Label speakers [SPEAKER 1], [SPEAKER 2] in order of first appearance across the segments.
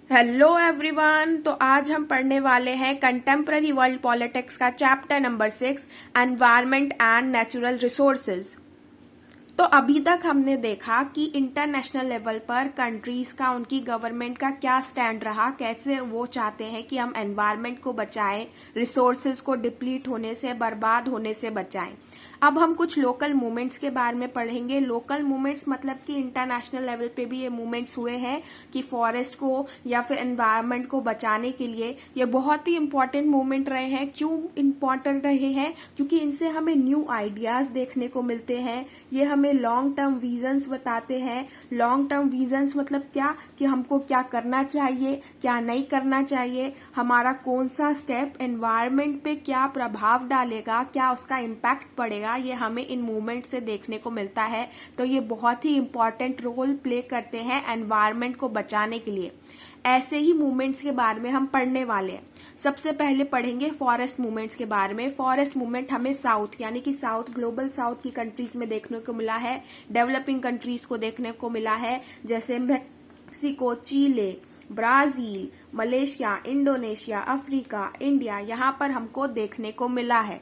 [SPEAKER 1] Hello everyone. तो आज हम पढ़ने वाले हैं कंटेम्प्ररी वर्ल्ड पॉलिटिक्स का chapter number 6 environment and natural resources. तो अभी तक हमने देखा कि इंटरनेशनल लेवल पर कंट्रीज का, उनकी गवर्नमेंट का क्या स्टैंड रहा, कैसे वो चाहते हैं कि हम एनवायरनमेंट को बचाएं, रिसोर्सेज को डिप्लीट होने से, बर्बाद होने से बचाएं। अब हम कुछ लोकल मूवमेंट्स के बारे में पढ़ेंगे। लोकल मूवमेंट्स मतलब कि इंटरनेशनल लेवल पे भी ये मूवमेंट्स हुए हैं कि फॉरेस्ट को या फिर एनवायरनमेंट को बचाने के लिए ये बहुत ही इंपॉर्टेंट मूवमेंट रहे हैं। क्यों इंपॉर्टेंट रहे हैं? क्योंकि इनसे हमें न्यू आइडियाज देखने को मिलते हैं। ये हमें लॉन्ग टर्म विजन्स बताते हैं। लॉन्ग टर्म विजन्स मतलब क्या, कि हमको क्या करना चाहिए, क्या नहीं करना चाहिए, हमारा कौन सा स्टेप एनवायरनमेंट पे क्या प्रभाव डालेगा, क्या उसका इम्पैक्ट पड़ेगा, ये हमें इन मूवमेंट से देखने को मिलता है। तो ये बहुत ही इंपॉर्टेंट रोल प्ले करते हैं एनवायरनमेंट को बचाने के लिए। ऐसे ही मूवमेंट्स के बारे में हम पढ़ने वाले हैं। सबसे पहले पढ़ेंगे फॉरेस्ट मूवमेंट्स के बारे में। फॉरेस्ट मूवमेंट हमें साउथ यानी कि साउथ, ग्लोबल साउथ की कंट्रीज में देखने को मिला है, डेवलपिंग कंट्रीज को देखने को मिला है, जैसे Mexico, Chile, Brazil, Malaysia, Indonesia, Africa, India, यहाँ पर हमको देखने को मिला है।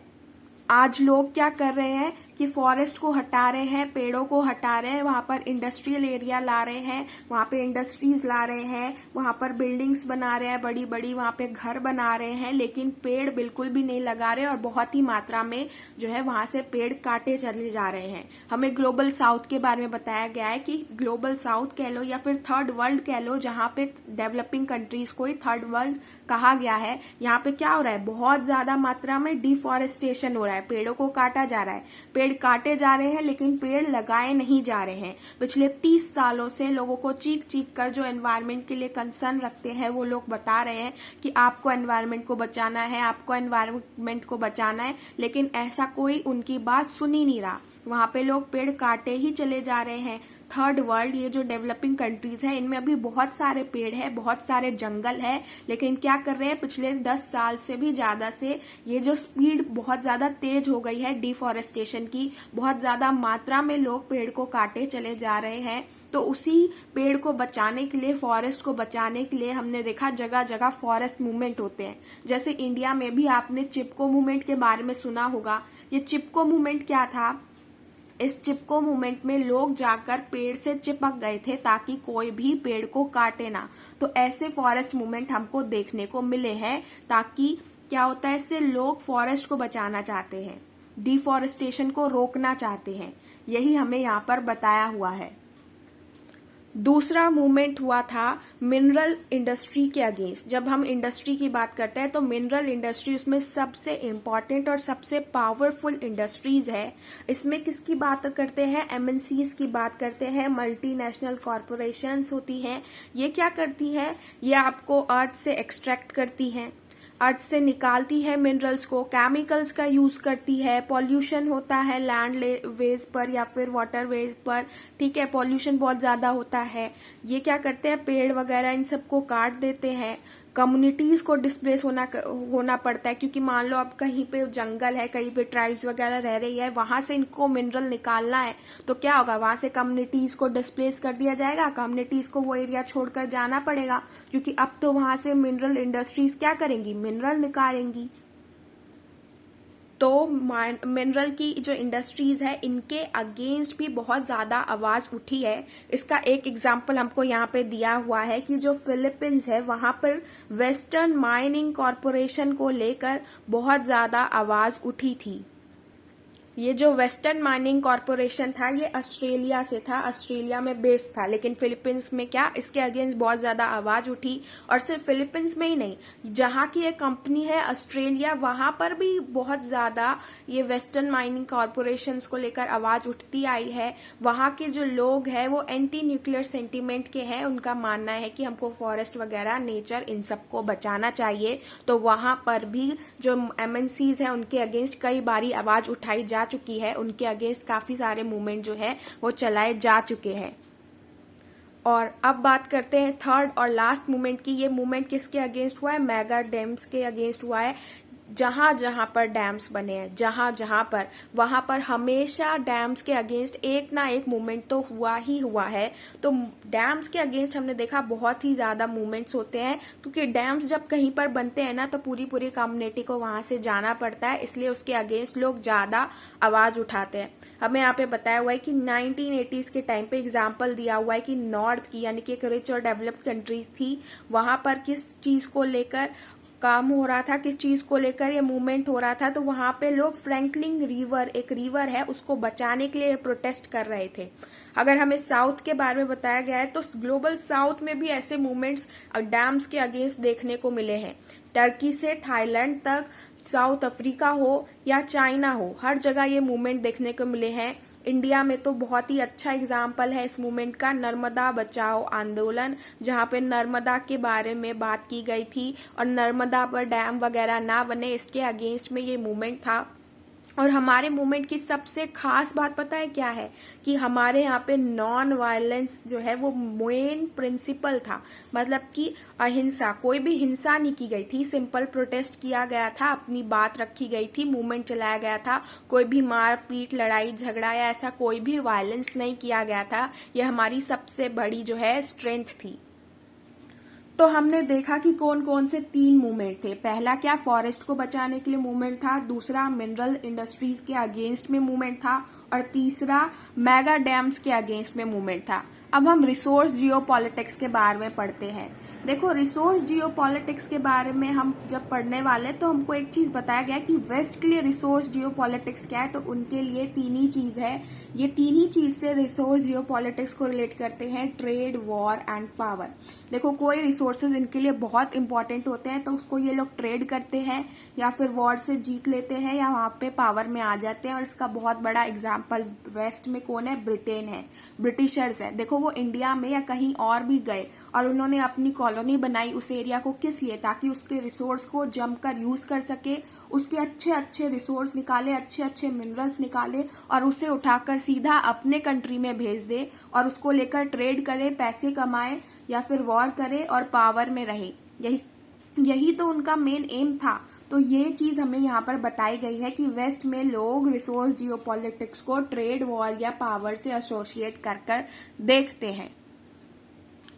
[SPEAKER 1] आज लोग क्या कर रहे हैं कि फॉरेस्ट को हटा रहे हैं, पेड़ों को हटा रहे हैं, वहां पर इंडस्ट्रियल एरिया ला रहे हैं, वहां पे इंडस्ट्रीज ला रहे हैं, वहां पर बिल्डिंग्स बना रहे हैं बड़ी बड़ी, वहां पे घर बना रहे हैं, लेकिन पेड़ बिल्कुल भी नहीं लगा रहे और बहुत ही मात्रा में जो है वहां से पेड़ काटे चले जा रहे हैं। हमें ग्लोबल साउथ के बारे में बताया गया है कि ग्लोबल साउथ कह लो या फिर थर्ड वर्ल्ड कह लो, जहां पे डेवलपिंग कंट्रीज को ही थर्ड वर्ल्ड कहा गया है। यहाँ पे क्या हो रहा है? बहुत ज्यादा मात्रा में डिफॉरेस्टेशन हो रहा है, पेड़ों को काटा जा रहा है, पेड़ काटे जा रहे हैं लेकिन पेड़ लगाए नहीं जा रहे हैं। पिछले 30 सालों से लोगों को चीख चीख कर, जो एनवायरनमेंट के लिए कंसर्न रखते हैं, वो लोग बता रहे हैं कि आपको एनवायरनमेंट को बचाना है, आपको एनवायरनमेंट को बचाना है, लेकिन ऐसा कोई उनकी बात सुन ही नहीं रहा। वहां पे लोग पेड़ काटे ही चले जा रहे हैं। थर्ड वर्ल्ड, ये जो डेवलपिंग कंट्रीज है, इनमें अभी बहुत सारे पेड़ है, बहुत सारे जंगल है, लेकिन क्या कर रहे हैं, पिछले 10 साल से भी ज्यादा से ये जो स्पीड बहुत ज्यादा तेज हो गई है डिफॉरेस्टेशन की, बहुत ज्यादा मात्रा में लोग पेड़ को काटे चले जा रहे हैं। तो उसी पेड़ को बचाने के लिए, फॉरेस्ट को बचाने के लिए हमने देखा जगह जगह फॉरेस्ट मूवमेंट होते हैं। जैसे इंडिया में भी आपने चिपको मूवमेंट के बारे में सुना होगा। ये चिपको मूवमेंट क्या था? इस चिपको मूवमेंट में लोग जाकर पेड़ से चिपक गए थे ताकि कोई भी पेड़ को काटे ना। तो ऐसे फॉरेस्ट मूवमेंट हमको देखने को मिले हैं, ताकि क्या होता है, इससे लोग फॉरेस्ट को बचाना चाहते हैं, डिफॉरेस्टेशन को रोकना चाहते हैं। यही हमें यहाँ पर बताया हुआ है। दूसरा मूवमेंट हुआ था मिनरल इंडस्ट्री के अगेंस्ट। जब हम इंडस्ट्री की बात करते हैं तो मिनरल इंडस्ट्री उसमें सबसे इम्पॉर्टेंट और सबसे पावरफुल इंडस्ट्रीज है। इसमें किसकी बात करते हैं? एमएनसीज की बात करते हैं, मल्टीनेशनल कॉरपोरेशंस होती हैं। ये क्या करती है? ये आपको अर्थ से एक्सट्रैक्ट करती हैं, अर्थ से निकालती है मिनरल्स को, केमिकल्स का यूज करती है, पॉल्यूशन होता है लैंड वेज पर या फिर वाटर वेज पर, ठीक है, पॉल्यूशन बहुत ज्यादा होता है। ये क्या करते हैं? पेड़ वगैरह इन सबको काट देते हैं। कम्युनिटीज को डिस्प्लेस होना पड़ता है, क्योंकि मान लो अब कहीं पे जंगल है, कहीं पे ट्राइब्स वगैरह रह रही है, वहां से इनको मिनरल निकालना है, तो क्या होगा, वहां से कम्युनिटीज को डिस्प्लेस कर दिया जाएगा, कम्युनिटीज को वो एरिया छोड़कर जाना पड़ेगा, क्योंकि अब तो वहां से मिनरल इंडस्ट्रीज क्या करेंगी? मिनरल निकालेंगी। तो मिनरल की जो इंडस्ट्रीज है, इनके अगेंस्ट भी बहुत ज्यादा आवाज उठी है। इसका एक एग्जांपल हमको यहाँ पे दिया हुआ है कि जो फिलीपींस है, वहां पर वेस्टर्न माइनिंग कॉरपोरेशन को लेकर बहुत ज्यादा आवाज उठी थी। ये जो वेस्टर्न माइनिंग कॉरपोरेशन था, ये ऑस्ट्रेलिया से था, ऑस्ट्रेलिया में बेस्ड था, लेकिन फिलीपींस में क्या, इसके अगेंस्ट बहुत ज्यादा आवाज उठी। और सिर्फ फिलीपींस में ही नहीं, जहां की ये कंपनी है ऑस्ट्रेलिया, वहां पर भी बहुत ज्यादा ये वेस्टर्न माइनिंग कॉरपोरेशन को लेकर आवाज उठती आई है। वहां के जो लोग हैं वो एंटी न्यूक्लियर सेंटीमेंट के हैं, उनका मानना है कि हमको फॉरेस्ट वगैरह, नेचर, इन सबको बचाना चाहिए। तो वहां पर भी जो एमएनसीज है, उनके अगेंस्ट कई बारी आवाज उठाई जा चुकी है, उनके अगेंस्ट काफी सारे मूवमेंट जो है वो चलाए जा चुके हैं। और अब बात करते हैं थर्ड और लास्ट मूवमेंट की। ये मूवमेंट किसके अगेंस्ट हुआ है? मेगा डैम्स के अगेंस्ट हुआ है। जहां जहां पर डैम्स बने हैं, जहां जहां पर, वहां पर हमेशा डैम्स के अगेंस्ट एक ना एक मूवमेंट तो हुआ ही हुआ है। तो डैम्स के अगेंस्ट हमने देखा बहुत ही ज्यादा मूवमेंट्स होते हैं, क्योंकि डैम्स जब कहीं पर बनते हैं ना तो पूरी पूरी कम्युनिटी को वहां से जाना पड़ता है, इसलिए उसके अगेंस्ट लोग ज्यादा आवाज उठाते हैं। हमें यहाँ पे बताया हुआ है कि 1980s के टाइम पे एग्जाम्पल दिया हुआ है कि नॉर्थ की, यानी कि एक रिच और डेवलप्ड कंट्री थी, वहां पर किस चीज को लेकर काम हो रहा था, किस चीज को लेकर ये मूवमेंट हो रहा था। तो वहां पे लोग फ्रैंकलिन रिवर, एक रिवर है, उसको बचाने के लिए प्रोटेस्ट कर रहे थे। अगर हमें साउथ के बारे में बताया गया है तो ग्लोबल साउथ में भी ऐसे मूवमेंट्स डैम्स के अगेंस्ट देखने को मिले हैं। टर्की से थाईलैंड तक, साउथ अफ्रीका हो या चाइना हो, हर जगह ये मूवमेंट देखने को मिले हैं। इंडिया में तो बहुत ही अच्छा एग्जाम्पल है इस मूवमेंट का, नर्मदा बचाओ आंदोलन, जहां पे नर्मदा के बारे में बात की गई थी और नर्मदा पर डैम वगैरह ना बने, इसके अगेंस्ट में ये मूवमेंट था। और हमारे मूवमेंट की सबसे खास बात पता है क्या है, कि हमारे यहाँ पे नॉन वायलेंस जो है वो मेन प्रिंसिपल था। मतलब कि अहिंसा, कोई भी हिंसा नहीं की गई थी, सिंपल प्रोटेस्ट किया गया था, अपनी बात रखी गई थी, मूवमेंट चलाया गया था। कोई भी मारपीट, लड़ाई झगड़ा या ऐसा कोई भी वायलेंस नहीं किया गया था। यह हमारी सबसे बड़ी जो है स्ट्रेंथ थी। तो हमने देखा कि कौन कौन से 3 मूवमेंट थे। पहला क्या, फॉरेस्ट को बचाने के लिए मूवमेंट था। दूसरा, मिनरल इंडस्ट्रीज के अगेंस्ट में मूवमेंट था। और तीसरा, मेगा डैम्स के अगेंस्ट में मूवमेंट था। अब हम रिसोर्स जियोपॉलिटिक्स के बारे में पढ़ते हैं। देखो, रिसोर्स जियोपॉलिटिक्स के बारे में हम जब पढ़ने वाले तो हमको एक चीज बताया गया कि वेस्ट के लिए रिसोर्स जियोपॉलिटिक्स क्या है, तो उनके लिए 3 ही चीज है। ये 3 ही चीज से रिसोर्स जियोपॉलिटिक्स को रिलेट करते हैं, ट्रेड, वॉर एंड पावर। देखो, कोई रिसोर्सेज इनके लिए बहुत इंपॉर्टेंट होते हैं तो उसको ये लोग ट्रेड करते हैं या फिर वॉर से जीत लेते हैं या वहां पे पावर में आ जाते हैं। और इसका बहुत बड़ा एग्जाम्पल वेस्ट में कौन है, ब्रिटेन है, ब्रिटिशर्स है। देखो, वो इंडिया में या कहीं और भी गए और उन्होंने अपनी कॉलोनी बनाई उस एरिया को, किस लिए, ताकि उसके रिसोर्स को जमकर यूज कर सके, उसके अच्छे अच्छे रिसोर्स निकाले, अच्छे अच्छे मिनरल्स निकाले और उसे उठाकर सीधा अपने कंट्री में भेज दे और उसको लेकर ट्रेड करे, पैसे कमाए या फिर वॉर करे और पावर में रहे। यही तो उनका मेन एम था। तो ये चीज हमें यहाँ पर बताई गई है कि वेस्ट में लोग रिसोर्स जियोपॉलिटिक्स को ट्रेड, वॉर या पावर से एसोसिएट कर कर देखते हैं।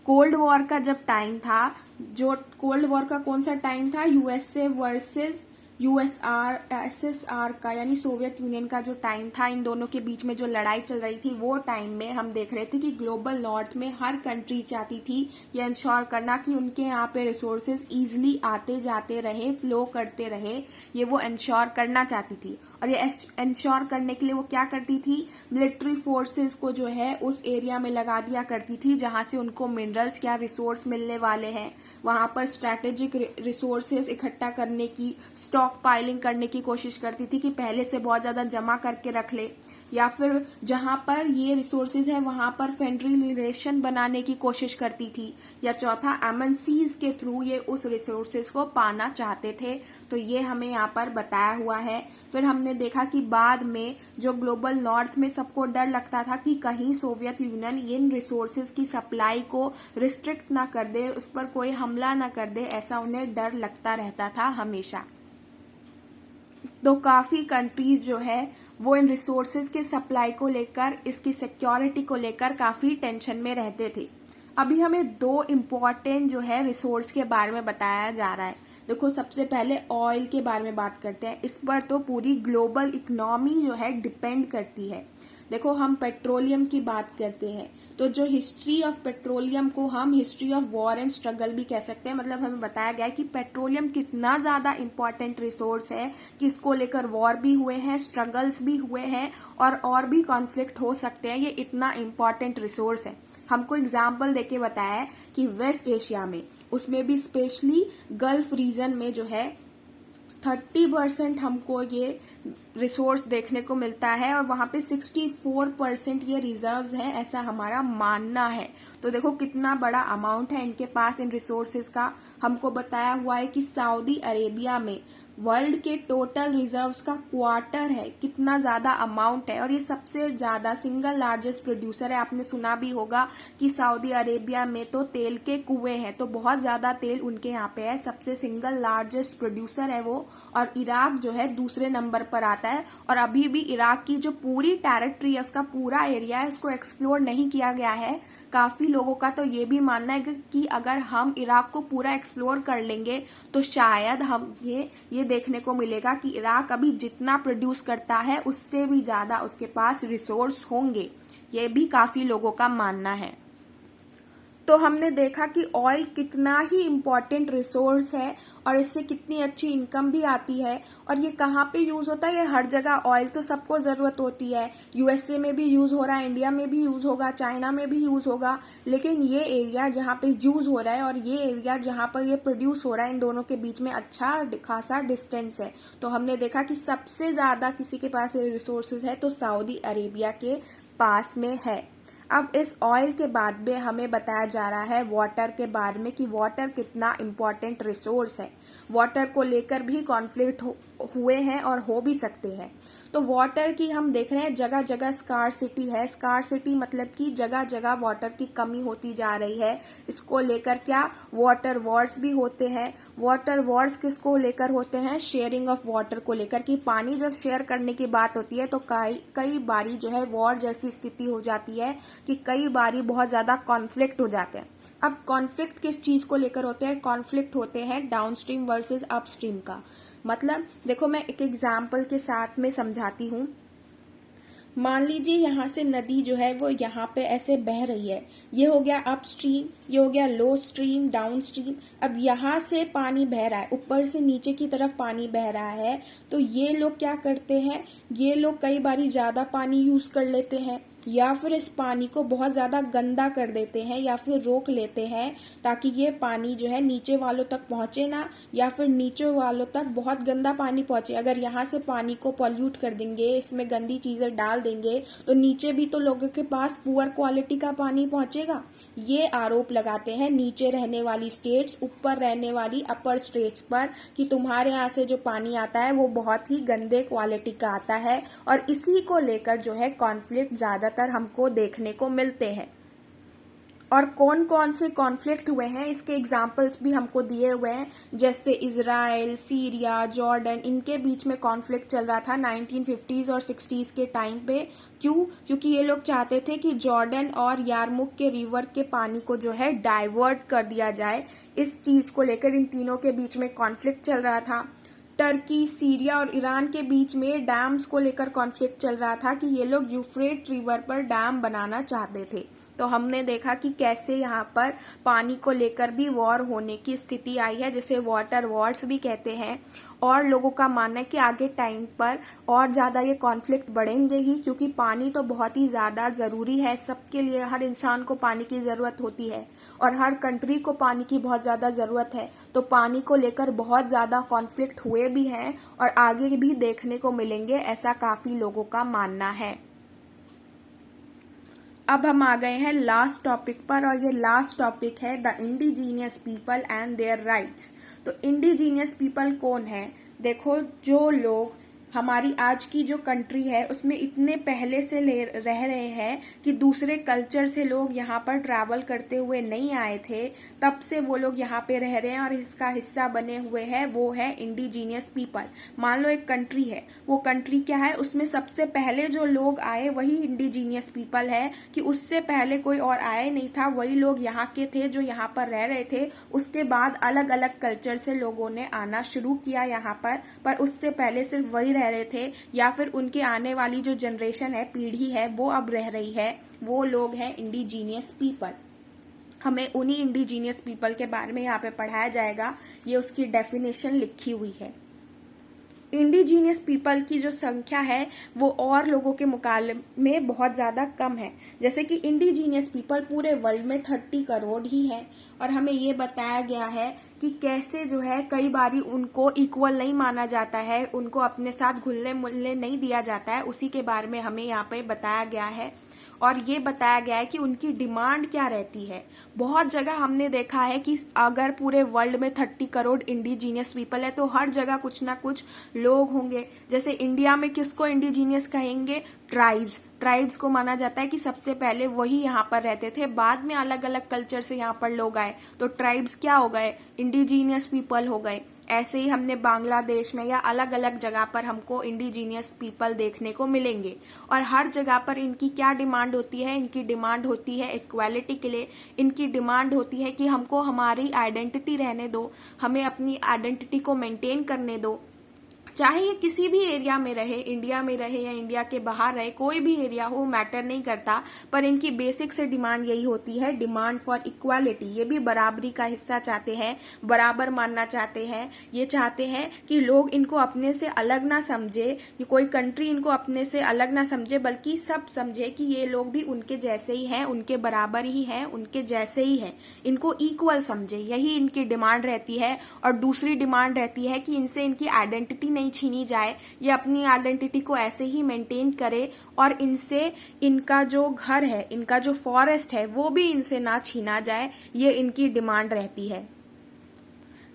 [SPEAKER 1] कोल्ड वॉर का जब टाइम था, जो कोल्ड वॉर का कौन सा टाइम था, यूएसए वर्सेस एसएसआर का, यानी सोवियत यूनियन का जो टाइम था, इन दोनों के बीच में जो लड़ाई चल रही थी, वो टाइम में हम देख रहे थे कि ग्लोबल नॉर्थ में हर कंट्री चाहती थी ये इंश्योर करना कि उनके यहाँ पे रिसोर्सेज इजिली आते जाते रहे, फ्लो करते रहे, ये वो इंश्योर करना चाहती थी। और ये इंश्योर करने के लिए वो क्या करती थी, मिलिट्री फोर्सेस को जो है उस एरिया में लगा दिया करती थी जहां से उनको मिनरल्स क्या रिसोर्स मिलने वाले हैं। वहां पर स्ट्रैटेजिक रिसोर्सेज इकट्ठा करने की, स्टॉक पाइलिंग करने की कोशिश करती थी कि पहले से बहुत ज्यादा जमा करके रख ले, या फिर जहां पर ये रिसोर्सेज है वहां पर फ्रेंडली रिलेशन बनाने की कोशिश करती थी, या चौथा, एमएनसीज के थ्रू ये उस रिसोर्सेज को पाना चाहते थे। तो ये हमें यहाँ पर बताया हुआ है। फिर हमने देखा कि बाद में जो ग्लोबल नॉर्थ में सबको डर लगता था कि कहीं सोवियत यूनियन इन रिसोर्सेज की सप्लाई को रिस्ट्रिक्ट ना कर दे, उस पर कोई हमला ना कर दे, ऐसा उन्हें डर लगता रहता था हमेशा। तो काफी कंट्रीज जो है वो इन रिसोर्सेज के सप्लाई को लेकर, इसकी सिक्योरिटी को लेकर काफी टेंशन में रहते थे। अभी हमें 2 इम्पोर्टेंट जो है रिसोर्स के बारे में बताया जा रहा है। देखो, सबसे पहले ऑयल के बारे में बात करते हैं। इस पर तो पूरी ग्लोबल इकोनॉमी जो है डिपेंड करती है। देखो, हम पेट्रोलियम की बात करते हैं तो जो हिस्ट्री ऑफ पेट्रोलियम को हम history of war and struggle भी कह सकते हैं। मतलब हमें बताया गया है कि पेट्रोलियम कितना ज्यादा इंपॉर्टेंट रिसोर्स है कि इसको लेकर वॉर भी हुए हैं, स्ट्रगल्स भी हुए हैं और भी कॉन्फ्लिक्ट हो सकते हैं। ये इतना इंपॉर्टेंट रिसोर्स है। हमको एग्जाम्पल देके बताया है कि वेस्ट एशिया में, उसमें भी स्पेशली गल्फ रीजन में जो है 30% हमको ये रिसोर्स देखने को मिलता है और वहां पे 64% ये रिजर्व्स है, ऐसा हमारा मानना है। तो देखो कितना बड़ा अमाउंट है इनके पास इन रिसोर्सेज का। हमको बताया हुआ है कि सऊदी अरेबिया में वर्ल्ड के टोटल रिजर्व्स का क्वार्टर है, कितना ज्यादा अमाउंट है। और ये सबसे ज्यादा सिंगल लार्जेस्ट प्रोड्यूसर है। आपने सुना भी होगा कि सऊदी अरेबिया में तो तेल के कुएं हैं, तो बहुत ज्यादा तेल उनके यहाँ पे है, सबसे सिंगल लार्जेस्ट प्रोड्यूसर है वो। और इराक जो है दूसरे नंबर पर आता है। और अभी भी इराक की जो पूरी टेरिटरी है, उसका पूरा एरिया है, उसको एक्सप्लोर नहीं किया गया है। काफी लोगों का तो ये भी मानना है कि अगर हम इराक को पूरा एक्सप्लोर कर लेंगे तो शायद हम ये देखने को मिलेगा कि इराक अभी जितना प्रोड्यूस करता है उससे भी ज्यादा उसके पास रिसोर्स होंगे। ये भी काफी लोगों का मानना है। तो हमने देखा कि ऑयल कितना ही इम्पोर्टेंट रिसोर्स है और इससे कितनी अच्छी इनकम भी आती है। और ये कहाँ पे यूज होता है? ये हर जगह ऑयल तो सबको जरूरत होती है। यूएसए में भी यूज हो रहा है, इंडिया में भी यूज होगा, चाइना में भी यूज होगा। लेकिन ये एरिया जहाँ पे यूज हो रहा है और ये एरिया जहाँ पर ये प्रोड्यूस हो रहा है, इन दोनों के बीच में अच्छा खासा डिस्टेंस है। तो हमने देखा कि सबसे ज्यादा किसी के पास रिसोर्सेज है तो सऊदी अरेबिया के पास में है। अब इस ऑयल के बाद में हमें बताया जा रहा है वाटर के बारे में कि वाटर कितना इम्पोर्टेंट रिसोर्स है। वाटर को लेकर भी कॉन्फ्लिक्ट हुए हैं और हो भी सकते हैं। तो वाटर की हम देख रहे हैं जगह जगह स्कार्सिटी है। स्कार्सिटी मतलब कि जगह जगह वाटर की कमी होती जा रही है। इसको लेकर क्या वाटर वॉर्स भी होते हैं। वाटर वॉर्स किसको लेकर होते हैं? शेयरिंग ऑफ वाटर को लेकर, कि पानी जब शेयर करने की बात होती है तो कई बारी जो है वॉर जैसी स्थिति हो जाती है कि कई बारी बहुत ज्यादा कॉन्फ्लिक्ट हो जाते हैं। अब कॉन्फ्लिक्ट किस चीज को लेकर होते हैं? कॉन्फ्लिक्ट होते हैं डाउनस्ट्रीम वर्सेस अपस्ट्रीम का। मतलब देखो मैं एक एग्जाम्पल के साथ में समझाती हूँ। मान लीजिए यहाँ से नदी जो है वो यहाँ पे ऐसे बह रही है। ये हो गया अपस्ट्रीम, ये हो गया लो स्ट्रीम, डाउन स्ट्रीम। अब यहाँ से पानी बह रहा है, ऊपर से नीचे की तरफ पानी बह रहा है। तो ये लोग क्या करते हैं? ये लोग कई बारी ज्यादा पानी यूज कर लेते हैं या फिर इस पानी को बहुत ज्यादा गंदा कर देते हैं या फिर रोक लेते हैं ताकि ये पानी जो है नीचे वालों तक पहुंचे ना, या फिर नीचे वालों तक बहुत गंदा पानी पहुंचे। अगर यहाँ से पानी को पॉल्यूट कर देंगे, इसमें गंदी चीजें डाल देंगे, तो नीचे भी तो लोगों के पास पुअर क्वालिटी का पानी पहुंचेगा। ये आरोप लगाते हैं नीचे रहने वाली स्टेट्स ऊपर रहने वाली अपर स्टेट्स पर कि तुम्हारे यहाँ से जो पानी आता है वो बहुत ही गंदे क्वालिटी का आता है। और इसी को लेकर जो है कॉन्फ्लिक्ट ज्यादातर हमको देखने को मिलते हैं। और कौन कौन से कॉन्फ्लिक्ट हुए हैं इसके एग्जाम्पल्स भी हमको दिए हुए हैं, जैसे इजराइल, सीरिया, जॉर्डन, इनके बीच में कॉन्फ्लिक्ट चल रहा था 1950s और 60s के टाइम पे। क्यों? क्योंकि ये लोग चाहते थे कि जॉर्डन और यारमुक के रिवर के पानी को जो है डाइवर्ट कर दिया जाए। इस चीज को लेकर इन तीनों के बीच में कॉन्फ्लिक्ट चल रहा था। टर्की, सीरिया और ईरान के बीच में डैम्स को लेकर कॉन्फ्लिक्ट चल रहा था कि ये लोग यूफ्रेट रिवर पर डैम बनाना चाहते थे। तो हमने देखा कि कैसे यहाँ पर पानी को लेकर भी वॉर होने की स्थिति आई है, जिसे वाटर वॉर्स भी कहते हैं। और लोगों का मानना है कि आगे टाइम पर और ज्यादा ये कॉन्फ्लिक्ट बढ़ेंगे ही, क्योंकि पानी तो बहुत ही ज्यादा जरूरी है सबके लिए। हर इंसान को पानी की जरूरत होती है और हर कंट्री को पानी की बहुत ज्यादा जरूरत है। तो पानी को लेकर बहुत ज्यादा कॉन्फ्लिक्ट हुए भी हैं और आगे भी देखने को मिलेंगे, ऐसा काफी लोगों का मानना है। अब हम आ गए हैं लास्ट टॉपिक पर, और ये लास्ट टॉपिक है the indigenous people and their rights. तो इंडिजीनियस पीपल कौन है? देखो, जो लोग हमारी आज की जो कंट्री है उसमें इतने पहले से रह रहे हैं कि दूसरे कल्चर से लोग यहाँ पर ट्रैवल करते हुए नहीं आए थे, तब से वो लोग यहाँ पे रह रहे हैं और इसका हिस्सा बने हुए हैं, वो है इंडिजीनियस पीपल। मान लो एक कंट्री है, वो कंट्री क्या है, उसमें सबसे पहले जो लोग आए वही इंडिजीनियस पीपल है, कि उससे पहले कोई और आया नहीं था, वही लोग यहाँ के थे जो यहाँ पर रह रहे थे। उसके बाद अलग अलग कल्चर से लोगों ने आना शुरू किया यहाँ पर उससे पहले सिर्फ वही रह रहे थे, या फिर उनके आने वाली जो जनरेशन है, पीढ़ी है, वो अब रह रही है। वो लोग हैं इंडिजीनियस पीपल। हमें उन्हीं इंडिजीनियस पीपल के बारे में यहाँ पे पढ़ाया जाएगा। ये उसकी डेफिनेशन लिखी हुई है। इंडिजीनियस पीपल की जो संख्या है वो और लोगों के मुकाबले में बहुत ज्यादा कम है। जैसे कि इंडिजीनियस पीपल पूरे वर्ल्ड में 30 करोड़ ही है, और हमें ये बताया गया है कि कैसे जो है कई बारी उनको इक्वल नहीं माना जाता है, उनको अपने साथ घुलने मिलने नहीं दिया जाता है। उसी के बारे में हमें यहाँ पे बताया गया है। और ये बताया गया है कि उनकी डिमांड क्या रहती है। बहुत जगह हमने देखा है कि अगर पूरे वर्ल्ड में 30 करोड़ इंडिजीनियस पीपल है तो हर जगह कुछ ना कुछ लोग होंगे। जैसे इंडिया में किसको इंडिजीनियस कहेंगे? ट्राइब्स को माना जाता है कि सबसे पहले वही यहाँ पर रहते थे, बाद में अलग अलग कल्चर से यहाँ पर लोग आए तो ट्राइब्स क्या हो गए? इंडिजीनियस पीपल हो गए। ऐसे ही हमने बांग्लादेश में या अलग अलग जगह पर हमको इंडिजीनियस पीपल देखने को मिलेंगे। और हर जगह पर इनकी क्या डिमांड होती है? इनकी डिमांड होती है इक्वालिटी के लिए। इनकी डिमांड होती है कि हमको हमारी आइडेंटिटी रहने दो, हमें अपनी आइडेंटिटी को मेंटेन करने दो। चाहे ये किसी भी एरिया में रहे, इंडिया में रहे या इंडिया के बाहर रहे, कोई भी एरिया हो मैटर नहीं करता, पर इनकी बेसिक से डिमांड यही होती है, डिमांड फॉर इक्वालिटी। ये भी बराबरी का हिस्सा चाहते हैं, बराबर मानना चाहते हैं। ये चाहते हैं कि लोग इनको अपने से अलग ना समझे, कोई कंट्री इनको अपने से अलग ना समझे, बल्कि सब समझे कि ये लोग भी उनके जैसे ही हैं, उनके बराबर ही हैं, उनके जैसे ही हैं, इनको इक्वल समझे। यही इनकी डिमांड रहती है। और दूसरी डिमांड रहती है कि इनसे इनकी आइडेंटिटी नहीं छीनी जाए, ये अपनी आइडेंटिटी को ऐसे ही मेंटेन करे और इनसे इनका जो घर है, इनका जो फॉरेस्ट है वो भी इनसे ना छीना जाए। ये इनकी डिमांड रहती है।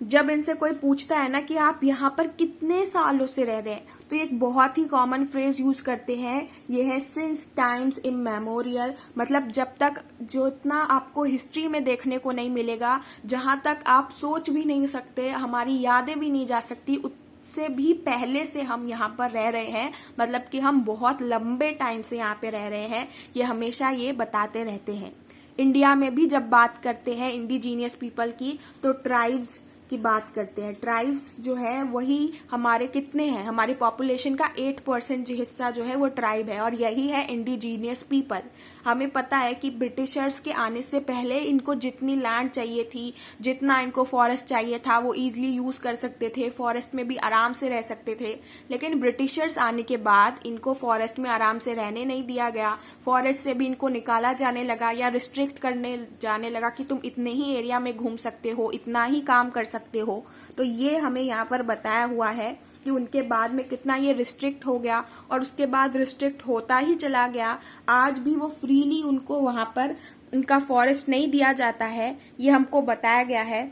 [SPEAKER 1] जब इनसे कोई पूछता है ना कि आप यहाँ पर कितने सालों से रह रहे हैं, तो एक बहुत ही कॉमन फ्रेज यूज करते हैं, ये है सिंस टाइम्स इमेमोरियल। मतलब जब तक, जो इतना आपको हिस्ट्री में देखने को नहीं मिलेगा, जहां तक आप सोच भी नहीं सकते, हमारी यादें भी नहीं जा सकती, से भी पहले से हम यहाँ पर रह रहे हैं। मतलब कि हम बहुत लंबे टाइम से यहाँ पे रह रहे हैं, ये हमेशा ये बताते रहते हैं। इंडिया में भी जब बात करते हैं इंडिजीनियस पीपल की, तो ट्राइब्स की बात करते हैं। ट्राइब्स जो है वही हमारे कितने हैं, हमारी पॉपुलेशन का 8% जो हिस्सा जो है वो ट्राइब है, और यही है इंडिजीनियस पीपल। हमें पता है कि ब्रिटिशर्स के आने से पहले इनको जितनी लैंड चाहिए थी, जितना इनको फॉरेस्ट चाहिए था, वो इजीली यूज कर सकते थे, फॉरेस्ट में भी आराम से रह सकते थे। लेकिन ब्रिटिशर्स आने के बाद इनको फॉरेस्ट में आराम से रहने नहीं दिया गया, फॉरेस्ट से भी इनको निकाला जाने लगा या रिस्ट्रिक्ट करने जाने लगा कि तुम इतने ही एरिया में घूम सकते हो, इतना ही काम कर सकते हो। तो ये हमें यहाँ पर बताया हुआ है कि उनके बाद में कितना ये रिस्ट्रिक्ट हो गया, और उसके बाद रिस्ट्रिक्ट होता ही चला गया। आज भी वो फ्रीली उनको वहां पर उनका फॉरेस्ट नहीं दिया जाता है, ये हमको बताया गया है।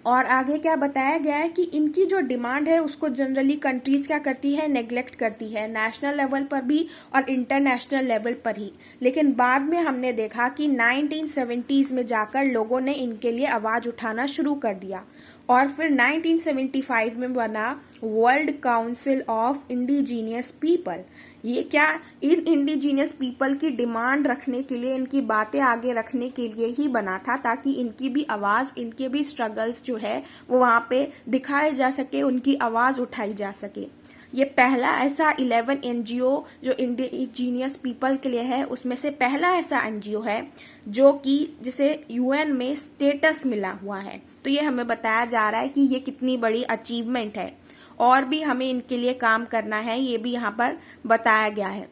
[SPEAKER 1] और आगे क्या बताया गया है कि इनकी जो डिमांड है उसको जनरली कंट्रीज क्या करती है? नेग्लेक्ट करती है, नेशनल लेवल पर भी और इंटरनेशनल लेवल पर ही। लेकिन बाद में हमने देखा कि 1970s में जाकर लोगों ने इनके लिए आवाज उठाना शुरू कर दिया, और फिर 1975 में बना world council of indigenous people. ये क्या? इन इंडिजीनियस पीपल की डिमांड रखने के लिए, इनकी बातें आगे रखने के लिए ही बना था, ताकि इनकी भी आवाज, इनके भी स्ट्रगल्स जो है वो वहां पे दिखाए जा सके, उनकी आवाज उठाई जा सके। ये पहला ऐसा 11 एनजीओ जो इंडिजीनियस पीपल के लिए है, उसमें से पहला ऐसा एनजीओ है जो कि जिसे यूएन में स्टेटस मिला हुआ है। तो ये हमें बताया जा रहा है कि ये कितनी बड़ी अचीवमेंट है, और भी हमें इनके लिए काम करना है, ये भी यहाँ पर बताया गया है।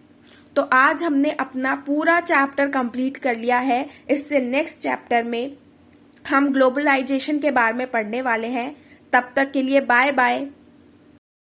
[SPEAKER 1] तो आज हमने अपना पूरा चैप्टर कंप्लीट कर लिया है। इससे नेक्स्ट चैप्टर में हम ग्लोबलाइजेशन के बारे में पढ़ने वाले हैं। तब तक के लिए बाय बाय।